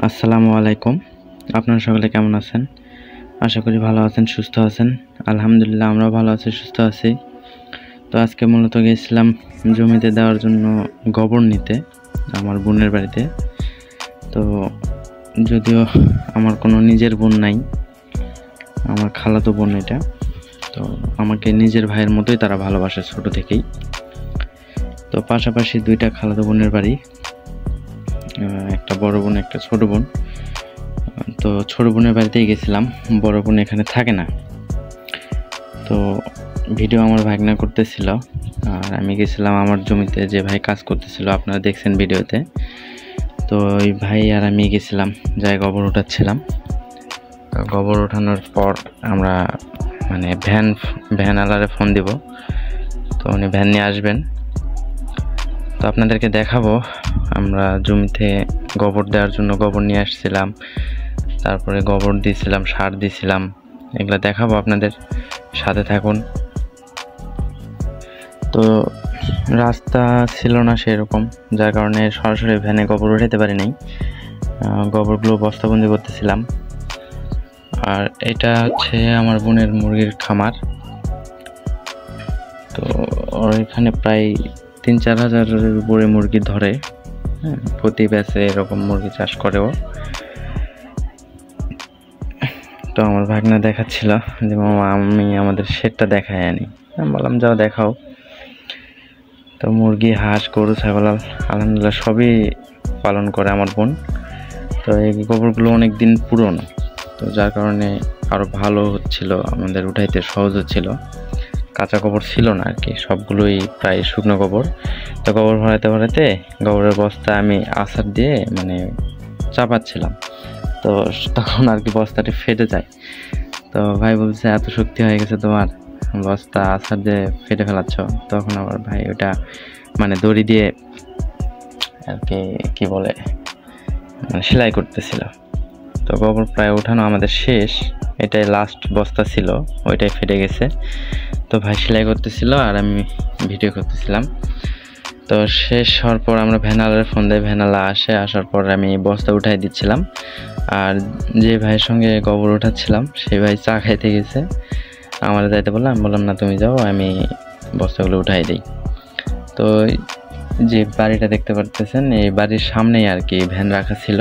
আসসালামু আলাইকুম। আপনারা সকলে কেমন আছেন? আশা করি ভালো আছেন, সুস্থ আছেন। আলহামদুলিল্লাহ আমরাও ভালো আছি, সুস্থ আছি। তো আজকে মূলত গিয়েছিলাম জমিতে দেওয়ার জন্য গোবর নিতে আমার বোনের বাড়িতে। তো যদিও আমার কোনো নিজের বোন নাই, আমার খালাতো বোন এটা। তো আমাকে নিজের ভাইয়ের মতোই তারা ভালোবাসে ছোট থেকেই। তো পাশাপাশি দুইটা খালাতো বোনের বাড়ি, একটা বড় বোন একটা ছোট বোন। তো ছোট বোনের বাড়িতেই গেছিলাম, বড় বোন এখানে থাকে না। তো ভিডিও আমার ভাগনা করতেছিল আর আমি গেছিলাম আমার জমিতে, যে ভাই কাজ করতেছিল আপনারা দেখছেন ভিডিওতে। তো ওই ভাই আর আমি গেছিলাম, যাই গোবর উঠাচ্ছিলাম। তো গোবর ওঠানোর পর আমরা ভ্যানওয়ালারে ফোন দিব, তো উনি ভ্যান নিয়ে আসবেন। তো আপনাদেরকে দেখাবো আমরা জমিতে গোবর দেওয়ার জন্য গোবর নিয়ে আসছিলাম, তারপরে গোবর দিয়েছিলাম, সার দিয়েছিলাম, এগুলো দেখাবো আপনাদের, সাথে থাকুন। তো রাস্তা ছিল না সেরকম, যার কারণে সরাসরি ভ্যানে গোবর উঠাতে পারি নাই, গোবরগুলো বস্তাবন্দি করতেছিলাম। আর এটা হচ্ছে আমার বোনের মুরগির খামার। তো ওর এখানে প্রায় ৩-৪ হাজারের উপরে মুরগি ধরে, প্রতি ব্যাচে এরকম মুরগি চাষ করেও। তো আমার ভাগনা দেখাচ্ছিল যে মামা আমি আমাদের শেডটা দেখাই আনি। আমি বললাম যাও দেখাও। তো মুরগি, হাঁস, গরু, ছাগল আলহামদুলিল্লাহ সবই পালন করে আমার বোন। তো এই গোবরগুলো অনেক দিন পুরনো, তো যার কারণে আরও ভালো হচ্ছিল, আমাদের উঠাইতে সহজ হচ্ছিল। কাঁচা গোবর ছিল না আর কি, সবগুলোই প্রায় শুকনো গোবর। তো গোবর ভরাতে গোবরের বস্তা আমি আছাড় দিয়ে চাপাচ্ছিলাম। তো তখন আর কি বস্তাটি ফেটে যায়। তো ভাই বলছে এত শক্তি হয়ে গেছে তোমার, বস্তা আছাড় দিয়ে ফেটে ফেলাচ্ছ। তখন আবার ভাই ওটা দড়ি দিয়ে আর কি বলে সেলাই করতেছিল। তো গোবর প্রায় ওঠানো আমাদের শেষ, এটাই লাস্ট বস্তা ছিল, ওইটাই ফেটে গেছে। তো ভাই সেলাই করতেছিল আর আমি ভিডিও করতেছিলাম। তো শেষ হওয়ার পর আমরা ভ্যানালার ফোন দেয়, ভ্যানালা আসার পর আমি বস্তা উঠাই দিচ্ছিলাম। আর যে ভাইয়ের সঙ্গে গোবর উঠাচ্ছিলাম সেই ভাই চা খাইতে গেছে, আমার যাইতে বললাম না তুমি যাও, আমি বস্তাগুলো উঠাই দিই। তো যে বাড়িটা দেখতে পারতেছেন, এই বাড়ির সামনেই আর কি ভ্যান রাখা ছিল।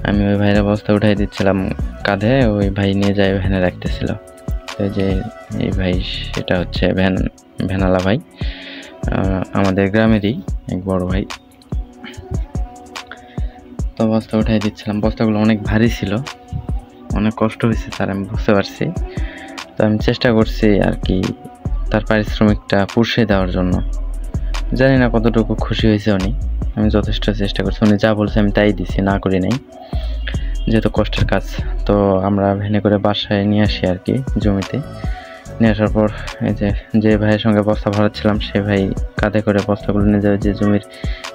আমি ওই ভাইয়ের বস্তা উঠাই দিচ্ছিলাম কাঁধে, ওই ভাই নিয়ে যায় ভ্যানে রাখতেছিল। তো যে এই ভাই, সেটা হচ্ছে ভ্যানালা ভাই, আমাদের গ্রামেরই এক বড় ভাই। তো বস্তা উঠাই দিচ্ছিলাম, বস্তাগুলো অনেক ভারী ছিল, অনেক কষ্ট হয়েছে তার, আমি বুঝতে পারছি। তো আমি চেষ্টা করছি আর কি তার পারিশ্রমিকটা পুষিয়ে দেওয়ার জন্য। জানি না কতটুকু খুশি হয়েছে উনি, আমি যথেষ্ট চেষ্টা করছি, উনি যা বলছে আমি তাই দিছি, না করি নাই, যেহেতু কষ্টের কাজ। তো আমরা ভ্যানে করে বাসায় নিয়ে আসি আর কি, জমিতে নিয়ে আসার পর এই যে ভাইয়ের সঙ্গে বস্তা ভরাচ্ছিলাম, সে ভাই কাঁধে করে বস্তাগুলো নিয়ে যাবে, যে জমির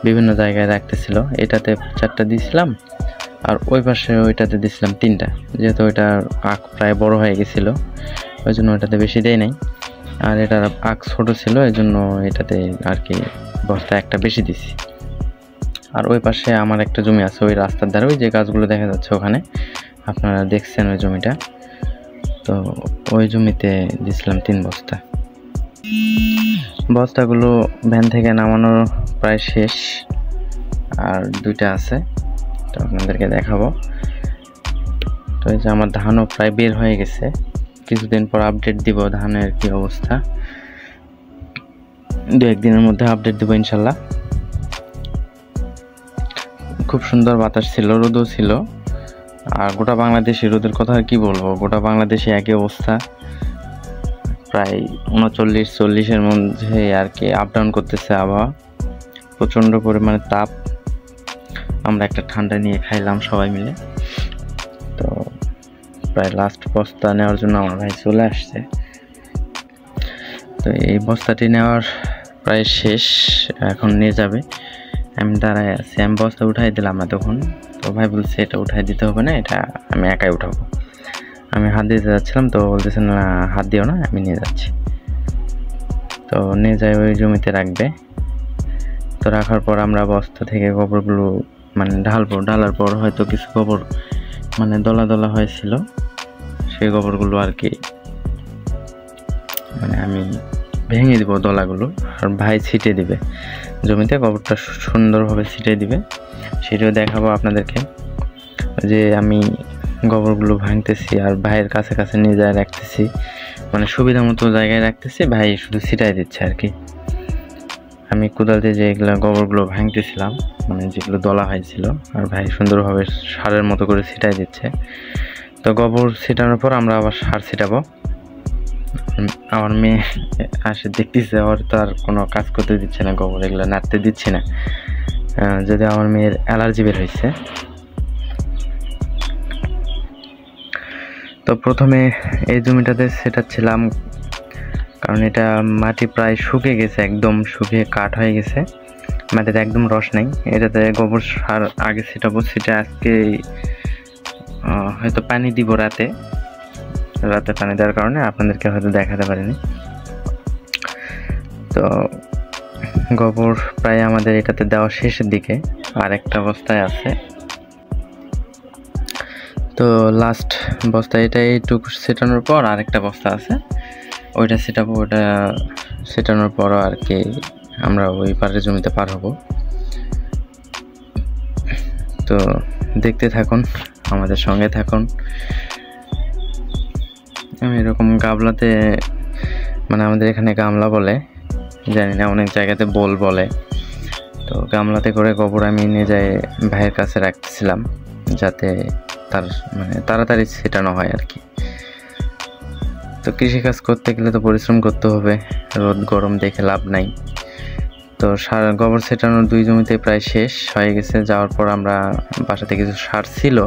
বিভিন্ন জায়গায় রাখতেছিল। এটাতে 4টা দিয়েছিলাম আর ওই পাশে ওইটাতে দিয়েছিলাম 3টা, যেহেতু ওইটার আখ প্রায় বড় হয়ে গেছিলো, ওই জন্য ওইটাতে বেশি দেয় নাই। আর এটার আখ ছোট ছিল, এই জন্য এটাতে আর কি বস্তা একটা বেশি দিছি। আর ওই পাশে আমার একটা জমি আছে, ওই রাস্তার ধারে, ওই যে গাছগুলো দেখা যাচ্ছে ওখানে, আপনারা দেখছেন ওই জমিটা। তো ওই জমিতে দিয়েছিলাম 3 বস্তা। বস্তাগুলো ভ্যান থেকে নামানো প্রায় শেষ, আর 2টা আছে, তো আপনাদেরকে দেখাবো। তো এই যে আমার ধানও প্রায় বের হয়ে গেছে, কিছুদিন পর আপডেট দিব ধানের কি অবস্থা, 2-1 দিনের মধ্যে আপডেট দিব ইনশাল্লাহ। খুব সুন্দর বাতাস ছিল, রোদও ছিল। আর গোটা বাংলাদেশে রোদের কথা আর কি বলবো, গোটা বাংলাদেশে একই অবস্থা, প্রায় 39-40-এর মধ্যে আর কি আপ ডাউন করতেছে আবহাওয়া, প্রচণ্ড পরিমাণে তাপ। আমরা একটা ঠান্ডা নিয়ে খাইলাম সবাই মিলে। তো প্রায় লাস্ট বস্তা নেওয়ার জন্য আমার ভাই চলে আসছে। তো এই বস্তাটি নেওয়ার প্রায় শেষ, এখন নিয়ে যাবে, আমি দাঁড়ায় আছি। আমি বস্তা উঠাই দিলাম না তখন, তো ভাই বলছে এটা উঠাই দিতে হবে না, এটা আমি একাই উঠাবো। আমি হাত দিতে যাচ্ছিলাম, তো বলতেছে না হাত দিও না, আমি নিয়ে যাচ্ছি। তো নিয়ে যাই ওই জমিতে রাখবে। তো রাখার পর আমরা বস্তা থেকে গোবরগুলো মানে ঢালবো, ঢালার পর হয়তো কিছু গোবর মানে দলা দলা হয়েছিল, সেই গোবরগুলো আর কি মানে আমি ভেঙে দিব দলাগুলো, আর ভাই ছিটিয়ে দিবে জমিতে, গোবরটা সুন্দরভাবে ছিটিয়ে দিবে। সেটাও দেখাবো আপনাদেরকে যে আমি গোবরগুলো ভাঙতেছি আর ভাইয়ের কাছে কাছে নিয়ে যায় রাখতেছি, মানে সুবিধা মতো জায়গায় রাখতেছি, ভাই শুধু ছিটাই দিচ্ছে আর কি। আমি কোদাল দিয়ে যে এগুলো গোবরগুলো ভাঙতেছিলাম, মানে যেগুলো দলা হয়েছিল, আর ভাই সুন্দরভাবে সারের মতো করে ছিটাই দিচ্ছে। তো গোবর ছিটানোর পর আমরা আবার সার ছিটাবো। আমার মেয়ে আসে দেখতেছে, ওর তো আর কোনো কাজ করতে দিচ্ছে না, গোবর এগুলো নাড়তে দিচ্ছি না, যদি আমার মেয়ের অ্যালার্জি বের হয়েছে। তো প্রথমে এই জমিটাতে ছিটাচ্ছিলাম, কারণ এটা মাটি প্রায় শুকিয়ে গেছে, একদম শুকিয়ে কাঠ হয়ে গেছে, মাটিতে একদম রস নেই। এটাতে গোবর সার আগে ছিটাবো, সেটা আজকে হয়তো পানি দিব রাতে পানি দেওয়ার কারণে আপনাদেরকে হয়তো দেখাতে পারিনি। তো গোবর প্রায় আমাদের এটাতে দেওয়া শেষের দিকে, আর একটা বস্তায় আছে। তো লাস্ট বস্তা এটা এইটুকু ছেটানোর পর আরেকটা বস্তা আছে, ওইটা ছেটাবো। ওইটা ছেটানোর পর আর কি আমরা ওই পারের জমিতে পার হব। তো দেখতে থাকুন, আমাদের সঙ্গে থাকুন। আমি এরকম গামলাতে, মানে আমাদের এখানে গামলা বলে, জানি না অনেক জায়গাতে বোল বলে, তো গামলাতে করে গোবর আমি নিয়ে যাই ভাইয়ের কাছে রাখতেছিলাম, যাতে তার মানে তাড়াতাড়ি ছেটানো হয় আর কি। তো কৃষিকাজ করতে গেলে তো পরিশ্রম করতে হবে, রোদ গরম দেখে লাভ নাই। তো সার গোবর ছেটানোর 2 জমিতে প্রায় শেষ হয়ে গেছে। যাওয়ার পর আমরা বাসাতে কিছু সার ছিল,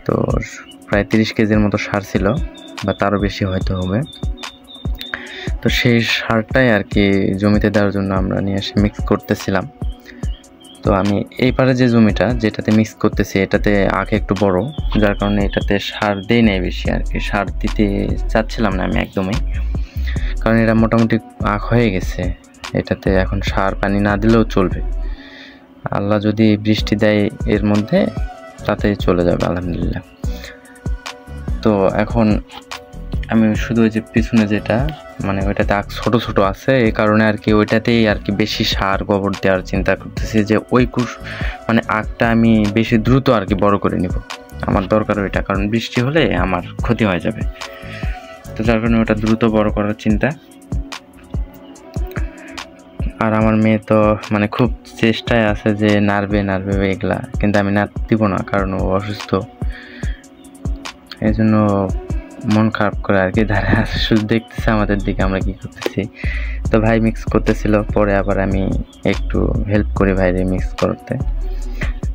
তো প্রায় 30 কেজির মতো সার ছিল, বা তারও বেশি হয়তো হবে। তো সেই সারটাই আর কি জমিতে দেওয়ার জন্য আমরা নিয়ে এসে মিক্স করতেছিলাম। তো আমি এই পারে যে জমিটা যেটাতে মিক্স করতেছি, এটাতে আখ একটু বড়, যার কারণে এটাতে সার দেই নাই বেশি আর কি, সার দিতে চাচ্ছিলাম না আমি একদমই, কারণ এটা মোটামুটি আখ হয়ে গেছে। এটাতে এখন সার পানি না দিলেও চলবে, আল্লাহ যদি বৃষ্টি দেয় এর মধ্যে তাতেই চলে যাবে আলহামদুলিল্লাহ। তো এখন আমি শুধু ওই যে পিছনে যেটা মানে ওইটাতে আখ ছোট ছোট আছে, এই কারণে আর কি ওইটাতেই আর কি বেশি সার গোবর দেওয়ার চিন্তা করতেছি, যে ওই মানে আখটা আমি বেশি দ্রুত আর কি বড় করে নিব, আমার দরকার ওইটা, কারণ বৃষ্টি হলে আমার ক্ষতি হয়ে যাবে। তো যার কারণে ওটা দ্রুত বড় করার চিন্তা। আর আমার মেয়ে তো মানে খুব চেষ্টায় আছে যে নাড়বে এগুলা, কিন্তু আমি নাড়তে দিব না, কারণ ও অসুস্থ, এই জন্য মন খারাপ করে আর কি দাঁড়ায় আছে, শুধু দেখতেছে আমাদের দিকে আমরা কি করতেছি। তো ভাই মিক্স করতেছিল, পরে আবার আমি একটু হেল্প করি ভাইরে মিক্স করতে,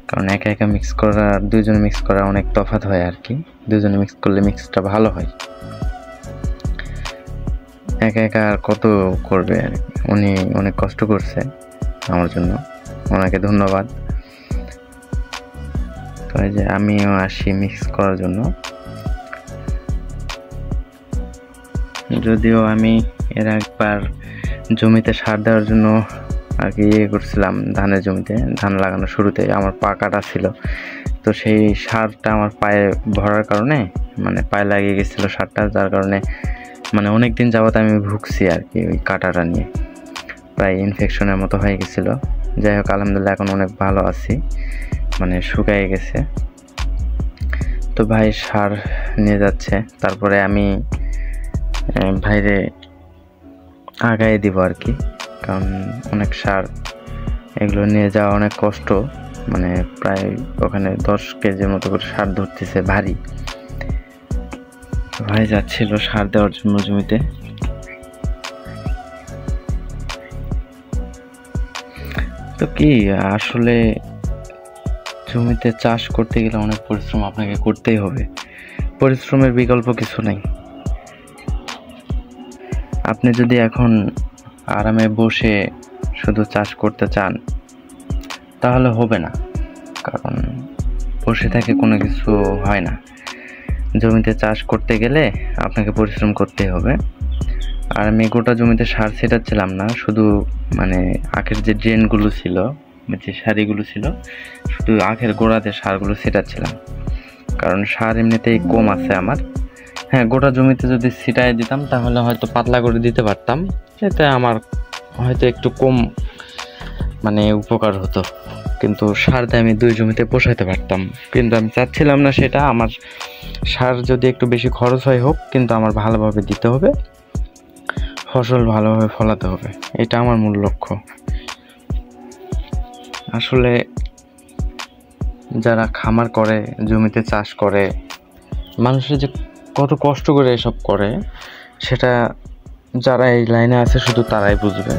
কারণ একা একা মিক্স করা আর 2 জন মিক্স করা অনেক তফাৎ হয় আর কি, 2 জনে মিক্স করলে মিক্সটা ভালো হয়, একা একা আর কত করবে আর কি। উনি অনেক কষ্ট করছে আমার জন্য, ওনাকে ধন্যবাদ। তো এই যে আমিও আসি মিক্স করার জন্য, যদিও আমি এর একবার জমিতে সার দেওয়ার জন্য আর কি করছিলাম, ধানের জমিতে ধান লাগানোর শুরুতে আমার পা কাটা ছিল, তো সেই সারটা আমার পায়ে ভরার কারণে মানে পায়ে লাগিয়ে গেছিলো সারটা, যার কারণে মানে অনেক দিন যাবত আমি ভুগছি আর কি ওই কাটাটা নিয়ে, প্রায় ইনফেকশনের মতো হয়ে গেছিলো। যাই হোক আলহামদুলিল্লাহ এখন অনেক ভালো আছি, মানে শুকিয়ে গেছে। তো ভাই সার নিয়ে যাচ্ছে, তারপরে আমি ভাইরে আগায় দিব আর কি, কারণ অনেক সার এগুলো নিয়ে যাওয়া অনেক কষ্ট, মানে প্রায় ওখানে 10 কেজির মতো করে সার ধরতেছে ভারী। ভাই যাচ্ছিল সার দেওয়ার জন্য জমিতে। তো কি আসলে জমিতে চাষ করতে গেলে অনেক পরিশ্রম আপনাকে করতেই হবে, পরিশ্রমের বিকল্প কিছু নাই। আপনি যদি এখন আরামে বসে শুধু চাষ করতে চান তাহলে হবে না, কারণ বসে থেকে কোনো কিছু হয় না। জমিতে চাষ করতে গেলে আপনাকে পরিশ্রম করতেই হবে। আর আমি গোটা জমিতে সার ছিটাচ্ছিলাম না, শুধু মানে আখের যে ড্রেনগুলো ছিল যে সারিগুলো ছিল শুধু আখের গোড়াতে সারগুলো ছিটাচ্ছিলাম, কারণ সার এমনিতেই কম আছে আমার। হ্যাঁ, গোটা জমিতে যদি ছিটাই দিতাম তাহলে হয়তো পাতলা করে দিতে পারতাম, এতে আমার হয়তো একটু কম মানে উপকার হতো, কিন্তু সার দিয়ে আমি 2 জমিতে পোষাইতে পারতাম। কিন্তু আমি চাচ্ছিলাম না সেটা। আমার সার যদি একটু বেশি খরচ হয় হোক, কিন্তু আমার ভালোভাবে দিতে হবে, ফসল ভালোভাবে ফলাতে হবে, এটা আমার মূল লক্ষ্য। আসলে যারা খামার করে, জমিতে চাষ করে, মানুষের যে কত কষ্ট করে এসব করে, সেটা যারা এই লাইনে আছে শুধু তারাই বুঝবে।